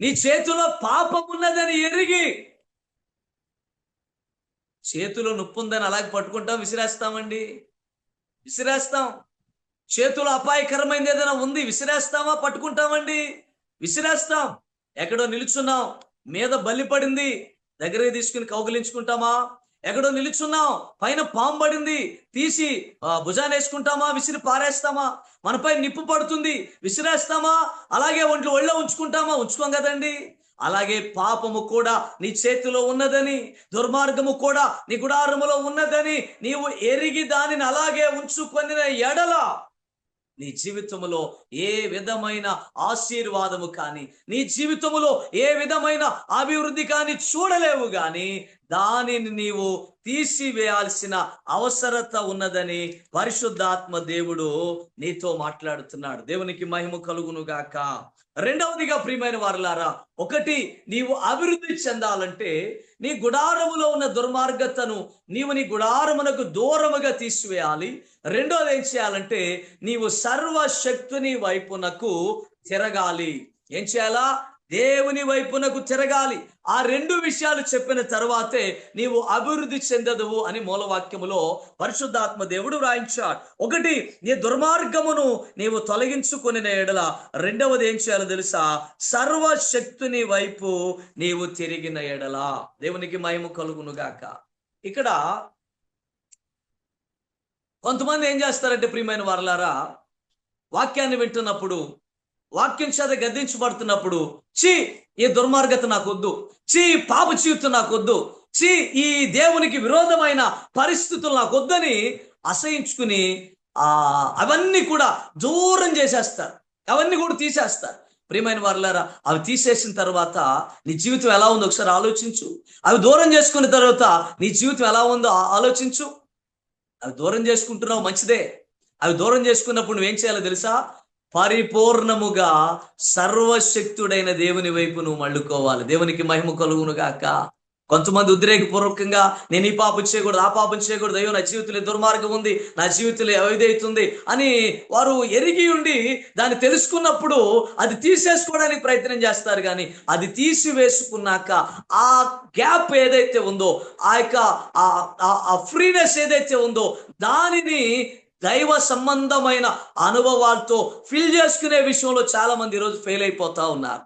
నీ చేతిలో పాపం ఉన్నదని ఎరిగి, చేతిలో నొప్పి ఉందని అలాగే పట్టుకుంటాం, విసిరేస్తామండి, విసిరేస్తాం. చేతిలో అపాయకరమైనది ఏదైనా ఉంది, విసిరేస్తామా? పట్టుకుంటామండి, విసిరేస్తాం. ఎక్కడో నిలుచున్నాం, మీద బల్లి పడింది, దగ్గరికి తీసుకుని కౌగిలించుకుంటామా? ఎక్కడో నిలుచున్నాం, పైన పాము పడింది, తీసి భుజాన్ని వేసుకుంటామా? విసిరి పారేస్తామా? మనపై నిప్పు పడుతుంది, విసిరేస్తామా? అలాగే ఒళ్ళో ఉంచుకుంటామా? ఉంచుకోం కదండి. అలాగే పాపము కూడా నీ చేతిలో ఉన్నదని, దుర్మార్గము కూడా నీ గుడారములో ఉన్నదని నీవు ఎరిగి దానిని అలాగే ఉంచుకొని ఎడల నీ జీవితంలో ఏ విధమైన ఆశీర్వాదము కానీ, నీ జీవితంలో ఏ విధమైన అభివృద్ధి కానీ చూడలేవు. కానీ దానిని నీవు తీసివేయాల్సిన అవసరత ఉన్నదని పరిశుద్ధాత్మ దేవుడు నీతో మాట్లాడుతున్నాడు. దేవునికి మహిమ కలుగును గాక. రెండవదిగా ప్రియమైన వారలారా, ఒకటి, నీవు అభివృద్ధి చెందాలంటే నీ గుడారములో ఉన్న దుర్మార్గతను నీవు నీ గుడారమునకు దూరముగా తీసివేయాలి. రెండోది ఏం చేయాలంటే నీవు సర్వశక్తుని వైపునకు తిరగాలి. ఏం చేయాలా? దేవుని వైపునకు తిరగాలి. ఆ రెండు విషయాలు చెప్పిన తర్వాతే నీవు అభివృద్ధి చెందదువు అని మూలవాక్యములో పరిశుద్ధాత్మ దేవుడు వ్రాయించాడు. ఒకటి, నీ దుర్మార్గమును నీవు తొలగించుకుని ఎడల. రెండవది ఏం చేయాలో తెలుసా? సర్వశక్తుని వైపు నీవు తిరిగిన ఎడల. దేవునికి మహిమ కలుగును గాక. ఇక్కడ కొంతమంది ఏం చేస్తారంటే ప్రియమైన వారలారా, వాక్యాన్ని వింటున్నప్పుడు, వాక్యం చేత గద్దించబడుతున్నప్పుడు, చీ ఈ దుర్మార్గత నాకొద్దు, చీ పాప జీవితం నాకొద్దు, చీ ఈ దేవునికి విరోధమైన పరిస్థితులు నాకొద్దని అసహించుకుని అవన్నీ కూడా దూరం చేసేస్తారు, అవన్నీ కూడా తీసేస్తారు. ప్రియమైన వారలారా, అవి తీసేసిన తర్వాత నీ జీవితం ఎలా ఉందో ఒకసారి ఆలోచించు. అవి దూరం చేసుకున్న తర్వాత నీ జీవితం ఎలా ఉందో ఆలోచించు. అవి దూరం చేసుకుంటున్నావు, మంచిదే. అవి దూరం చేసుకున్నప్పుడు నువ్వేం చేయాలో తెలుసా? పరిపూర్ణముగా సర్వశక్తుడైన దేవుని వైపు నువ్వు మళ్ళుకోవాలి. దేవునికి మహిమ కలుగును గాక. కొంతమంది ఉద్రేకపూర్వకంగా నేను ఈ పాపం చేయకూడదు, ఆ పాపం చేయకూడదు, అయ్యో నా జీవితంలో దుర్మార్గం ఉంది, నా జీవితంలో ఏదైతుంది అని వారు ఎరిగి ఉండి దాన్ని తెలుసుకున్నప్పుడు అది తీసేసుకోవడానికి ప్రయత్నం చేస్తారు. కానీ అది తీసివేసుకున్నాక ఆ గ్యాప్ ఏదైతే ఉందో, ఆ యొక్క ఆ ఫ్రీనెస్ ఏదైతే ఉందో దానిని దైవ సంబంధమైన అనుభవాలతో ఫిల్ చేసుకునే విషయంలో చాలా మంది ఈరోజు ఫెయిల్ అయిపోతా ఉన్నారు.